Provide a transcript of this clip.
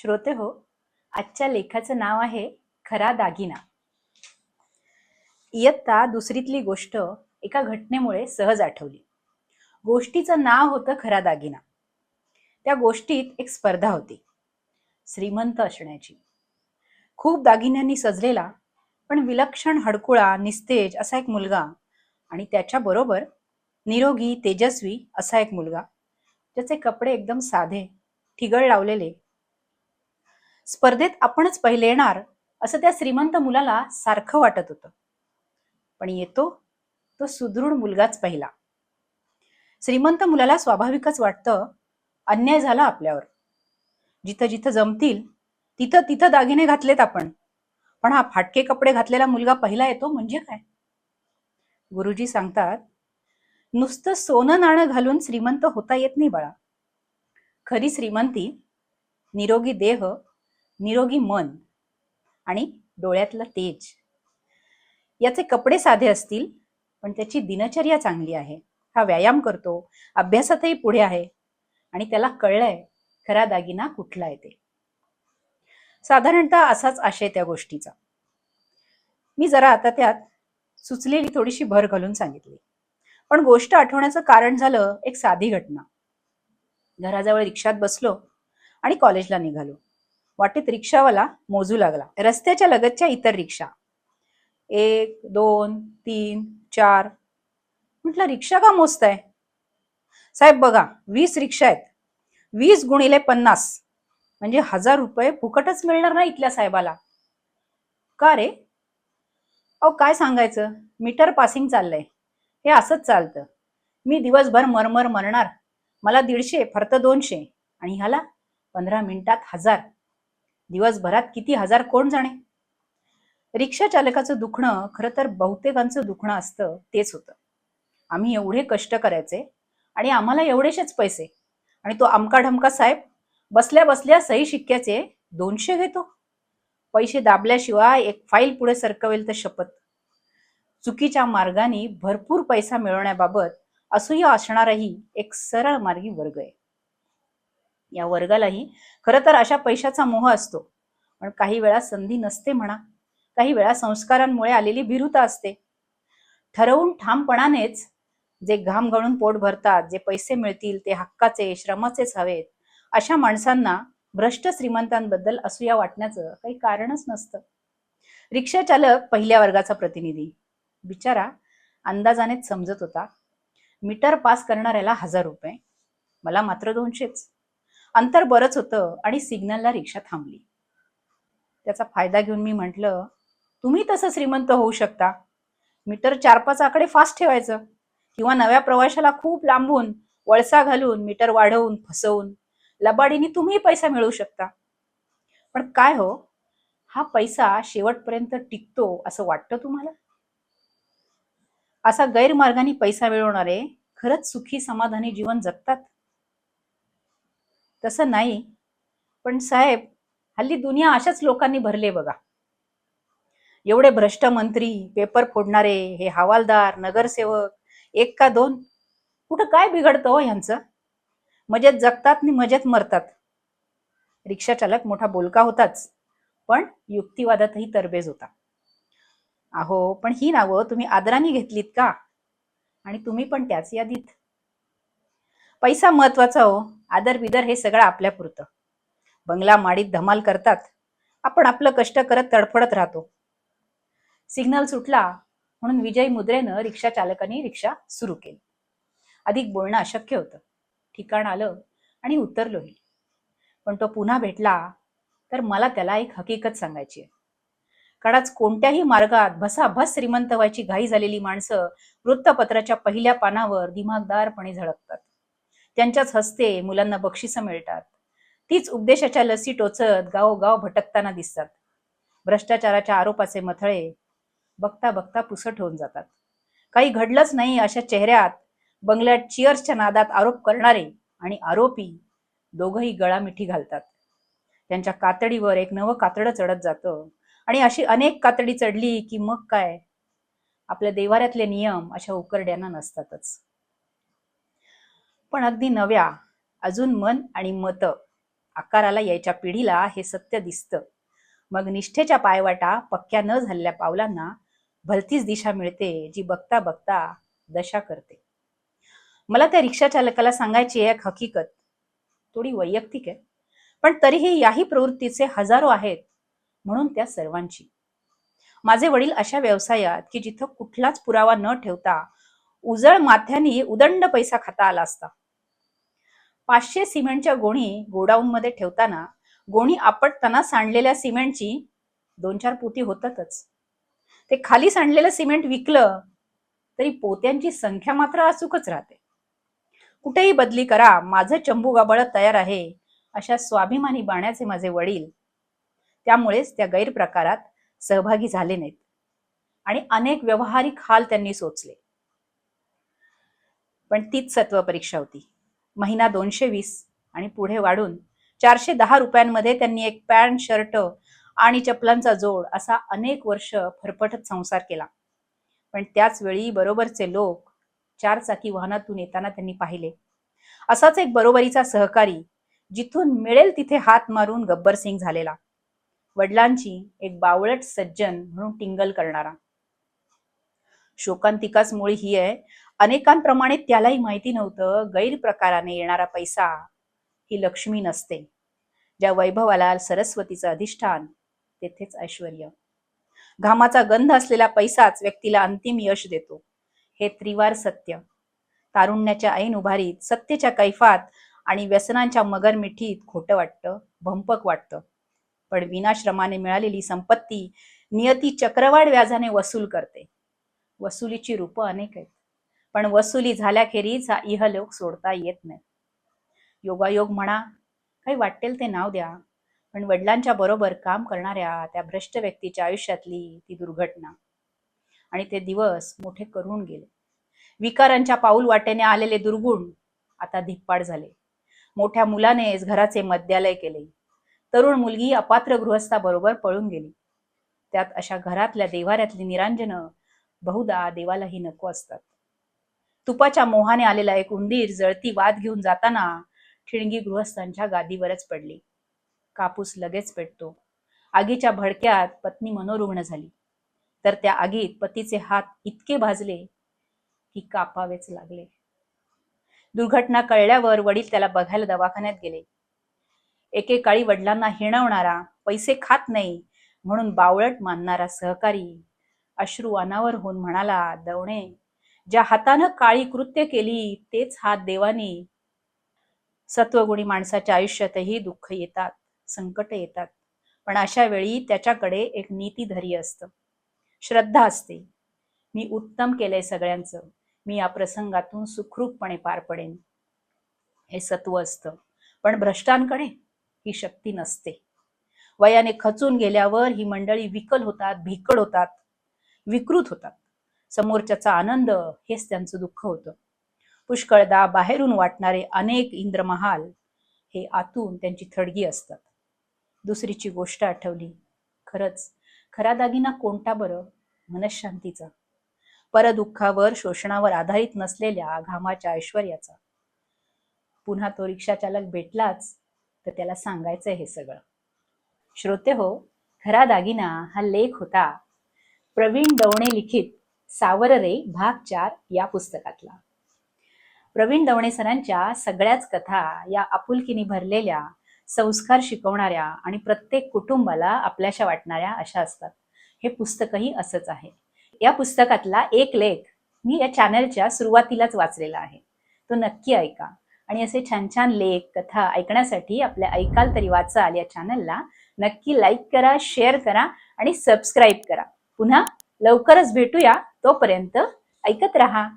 श्रोते हो, आजच्या लेखाचं नाव आहे खरा दागिना. इयत्ता दुसरीतली गोष्ट एका घटनेमुळे सहज आठवली. गोष्टीचं नाव होतं खरा दागिना. त्या गोष्टीत एक स्पर्धा होती, श्रीमंत असण्याची. खूप दागिन्यांनी सजलेला पण विलक्षण हडकुळा निस्तेज असा एक मुलगा आणि त्याच्या बरोबर निरोगी तेजस्वी असा एक मुलगा, ज्याचे कपडे एकदम साधे, ठिगळ लावलेले. स्पर्धेत आपणच पहिले येणार असं त्या श्रीमंत मुलाला सारखं वाटत होतं. पण येतो तो सुदृढ मुलगाच पहिला. श्रीमंत मुलाला स्वाभाविकच वाटतं अन्याय झाला आपल्यावर. जिथं जिथं जमतील तिथं तिथं दागिने घातलेत आपण, पण हा फाटके कपडे घातलेला मुलगा पहिला येतो म्हणजे काय? गुरुजी सांगतात, नुसतं सोनं नाणं घालून श्रीमंत होता येत नाही बाळा. खरी श्रीमंती निरोगी देह, निरोगी मन आणि डोळ्यातलं तेज. याचे कपडे साधे असतील पण त्याची दिनचर्या चांगली आहे. हा व्यायाम करतो, अभ्यासातही पुढे आहे आणि त्याला कळलंय खरा दागिना कुठला आहे ते. साधारणतः असाच आशय त्या गोष्टीचा. मी जरा आता त्यात सुचलेली थोडीशी भर घालून सांगितली. पण गोष्ट आठवण्याचं कारण झालं एक साधी घटना. घराजवळ रिक्षात बसलो आणि कॉलेजला निघालो. वाटेत रिक्षावाला मोजू लागला रस्त्याच्या लगतच्या इतर रिक्षा. 1, 2, 3, 4. म्हटलं, रिक्षा का मोजताय? साहेब बघा, 20 रिक्षा आहेत. 20 गुणिले 50 म्हणजे 1000 रुपये फुकटच मिळणार ना इथल्या साहेबाला. का रे? अहो काय सांगायचं, मीटर पासिंग चाललंय. हे असंच चालतं. मी दिवसभर मरमर मरणार, मला 150 फर्त 200 आणि ह्याला 15 मिनिटात 1000. दिवसभरात किती हजार कोण जाणे. रिक्षा चालकाचं दुखणं खरं तर बहुतेकांचं दुखणं असतं तेच होतं. आम्ही एवढे कष्ट करायचे आणि आम्हाला एवढेशेच पैसे, आणि तो आमका ढमका साहेब बसल्या बसल्या सही शिक्क्याचे 200 घेतो. पैसे दाबल्याशिवाय एक फाईल पुढे सरकवेल तर शपथ. चुकीच्या मार्गाने भरपूर पैसा मिळवण्याबाबत असूया असणाराही एक सरळ मार्गी वर्ग आहे. या वर्गालाही खरं तर अशा पैशाचा मोह असतो, पण काही वेळा संधी नसते म्हणा, काही वेळा संस्कारांमुळे आलेली भिरुता असते. ठरवून ठामपणानेच जे घाम गळून पोट भरतात, जे पैसे मिळतील ते हक्काचे श्रमाचेच हवेत, अशा माणसांना भ्रष्ट श्रीमंतांबद्दल असूया वाटण्याचं काही कारणच नसतं. रिक्षा चालक पहिल्या वर्गाचा प्रतिनिधी बिचारा अंदाजानेच समजत होता. मीटर पास करणाऱ्याला 1000 रुपये, मला मात्र 200च. अंतर बरंच होतं आणि सिग्नलला रिक्षा थांबली. त्याचा फायदा घेऊन मी म्हटलं, तुम्ही तसं श्रीमंत होऊ शकता. मीटर 4-5 आकडे फास्ट ठेवायचं, किंवा नव्या प्रवाशाला खूप लांबून वळसा घालून मीटर वाढवून फसवून लबाडीने तुम्ही पैसा मिळवू शकता. पण काय हो, हा पैसा शेवटपर्यंत टिकतो असं वाटतं तुम्हाला? असा गैरमार्गाने पैसा मिळवणारे खरंच सुखी समाधानी जीवन जगतात? तसं नाही. पण साहेब, हल्ली दुनिया अशाच लोकांनी भरले बघा. एवढे भ्रष्ट मंत्री, पेपर फोडणारे, हे हवालदार, नगरसेवक, एक का दोन? कुठं काय बिघडतं हो ह्यांचं? मजेत जगतात आणि मजेत मरतात. रिक्षा चालक मोठा बोलका होताच, पण युक्तिवादातही तरबेज होता. अहो, पण ही नावं तुम्ही आदराने घेतलीत का? आणि तुम्ही पण त्याच यादीत. पैसा महत्वाचा हो, आदर बिदर हे सगळं आपल्यापुरतं. बंगला माडीत धमाल करतात, आपण आपलं कष्ट करत तडफडत राहतो. सिग्नल सुटला म्हणून विजयी मुद्रेनं रिक्षा चालकाने रिक्षा सुरू केली. अधिक बोलणं अशक्य होतं. ठिकाण आलं आणि उतरलोही. पण तो पुन्हा भेटला तर मला त्याला एक हकीकत सांगायची आहे. काळाच कोणत्याही मार्गात भसाभस श्रीमंत व्हायची घाई झालेली माणसं वृत्तपत्राच्या पहिल्या पानावर दिमागदारपणे झळकतात. त्यांच्याच हस्ते मुलांना बक्षिसं मिळतात. तीच उपदेशाच्या लसी टोचत गावोगाव भटकताना दिसतात. भ्रष्टाचाराच्या आरोपाचे मथळे बघता बघता पुसट होऊन जातात. काही घडलंच नाही अशा चेहऱ्यात बंगल्यात चिअर्सच्या नादात आरोप करणारे आणि आरोपी दोघंही गळामिठी घालतात. त्यांच्या कातडीवर एक नवं कातडं चढत जातं, आणि अशी अनेक कातडी चढली की मग काय, आपल्या देवाऱ्यातले नियम अशा उकरड्यांना नसतातच. पण अगदी नव्या, अजून मन आणि मतं आकाराला यायच्या पिढीला हे सत्य दिसतं. मग निष्ठेच्या पायवाटा पक्क्या न झालेल्या पावलांना भलतीच दिशा मिळते, जी बघता बघता दशा करते. मला त्या रिक्षा चालकाला सांगायची एक हकीकत थोडी वैयक्तिक आहे, पण तरीही याही प्रवृत्तीचे हजारो आहेत, म्हणून त्या सर्वांची. माझे वडील अशा व्यवसायात की जिथं कुठलाच पुरावा न ठेवता उजळ माथ्यानी उदंड पैसा खाता आला असता. 500 सिमेंटच्या गोणी गोडाऊन मध्ये ठेवताना गोणी आपटताना सांडलेल्या सिमेंटची 2-4 पोती होतातच. ते खाली सांडलेलं सिमेंट विकलं तरी पोत्यांची संख्या मात्र अचूकच राहते. कुठेही बदली करा, माझं चंबू गाबळत तयार आहे, अशा स्वाभिमानी बाण्याचे माझे वडील. त्यामुळेच त्या गैरप्रकारात सहभागी झाले नाहीत आणि अनेक व्यावहारिक हाल त्यांनी सोचले. पण तीच सत्व परीक्षा होती. महिना 220 आणि पुढे वाढून 410 रुपयांमध्ये त्यांनी एक पॅन्ट, शर्ट आणि चपलांचा जोड असा अनेक वर्ष फरफटत संसार केला. पण त्याच वेळी बरोबरचे लोक 4 चाकी वाहनातून येताना त्यांनी पाहिले. असाच एक बरोबरीचा सहकारी, जिथून मिळेल तिथे हात मारून गब्बर सिंग झालेला, वडिलांची एक बावळट सज्जन म्हणून टिंगल करणारा. शोकांतिकाच मुळी ही आहे, अनेकांप्रमाणे त्यालाही माहिती नव्हतं गैरप्रकाराने येणारा पैसा ही लक्ष्मी नसते. ज्या वैभवाला सरस्वतीचं अधिष्ठान तेथेच ऐश्वर्य. घामाचा गंध असलेला पैसाच व्यक्तीला अंतिम यश देतो, हे त्रिवार सत्य. तारुण्याच्या ऐन उभारीत, सत्तेच्या कैफात आणि व्यसनांच्या मगर मिठीत खोटं वाटतं, भंपक वाटतं. पण विनाश्रमाने मिळालेली संपत्ती नियती चक्रवाढ व्याजाने वसूल करते. वसुलीची रूपं अनेक आहेत, पण वसुली झाल्याखेरीज हा इहलोक सोडता येत नाही. योगायोग म्हणा, काही वाटेल ते नाव द्या, पण वडिलांच्या बरोबर काम करणाऱ्या त्या भ्रष्ट व्यक्तीच्या आयुष्यातली ती दुर्घटना आणि ते दिवस मोठे करून गेले. विकारांच्या पाऊल वाटेने आलेले दुर्गुण आता धिप्पाड झाले. मोठ्या मुलानेच घराचे मद्यालय केले. तरुण मुलगी अपात्र गृहस्थाबरोबर पळून गेली. त्यात अशा घरातल्या देव्हाऱ्यातली निरांजनं बहुधा देवालाही नको असतात. तुपाच्या मोहाने आलेला एक उंदीर जळती वाद घेऊन जाताना ठिणगी गृहस्थांच्या गादीवरच पडली. कापूस लगेच पेटतो. आगीच्या भडक्यात पत्नी मनोरुग्ण झाली, तर त्या आगीत पतीचे हात इतके भाजले की कापावेच लागले. दुर्घटना कळल्यावर वडील त्याला बघायला दवाखान्यात गेले. एकेकाळी वडिलांना हिणवणारा, पैसे खात नाही म्हणून बावळट मानणारा सहकारी अश्रू अनावर होऊन म्हणाला, दवणे, ज्या हातानं काळी कृत्य केली तेच हात देवानी. सत्वगुणी माणसाच्या आयुष्यातही दुःख येतात, संकट येतात, पण अशा वेळी त्याच्याकडे एक नीतिधैर्य असतं, श्रद्धा असते. मी उत्तम केलंय सगळ्यांचं, मी या प्रसंगातून सुखरूपपणे पार पडेन, हे सत्व असतं. पण भ्रष्टांकडे ही शक्ती नसते. वयाने खचून गेल्यावर ही मंडळी विकल होतात, भिकड होतात, विकृत होतात. समोरच्याचा आनंद हेच त्यांचं दुःख होतं. पुष्कळदा बाहेरून वाटणारे अनेक इंद्रमहाल हे आतून त्यांची थडगी असतात. दुसरीची गोष्ट आठवली. खरंच खरा दागिना कोणता बरं? मनशांतीचा, परदुःखावर, शोषणावर आधारित नसलेल्या घामाच्या ऐश्वर्याचा. पुन्हा तो रिक्षा चालक भेटलाच तर त्याला सांगायचंय हे सगळं. श्रोते हो, खरा दागिना हा लेख होता प्रवीण दवणे लिखित सावर रे भाग 4 या पुस्तकातला. प्रवीण दवणे सरांच्या सगळ्याच कथा या आपुलकीने भरलेल्या, संस्कार शिकवणाऱ्या आणि प्रत्येक कुटुंबाला आपल्याशा वाटणाऱ्या अशा असतात. हे पुस्तकही असंच आहे. या पुस्तकातला एक लेख मी या चॅनलच्या सुरुवातीलाच वाचलेला आहे, तो नक्की ऐका. आणि असे छान छान लेख, कथा ऐकण्यासाठी आपल्या ऐकाल तरी वाचाल या चॅनलला नक्की लाईक करा, शेअर करा आणि सबस्क्राईब करा. पुन्हा लवकरच भेटूया. तोपर्यंत ऐकत रहा.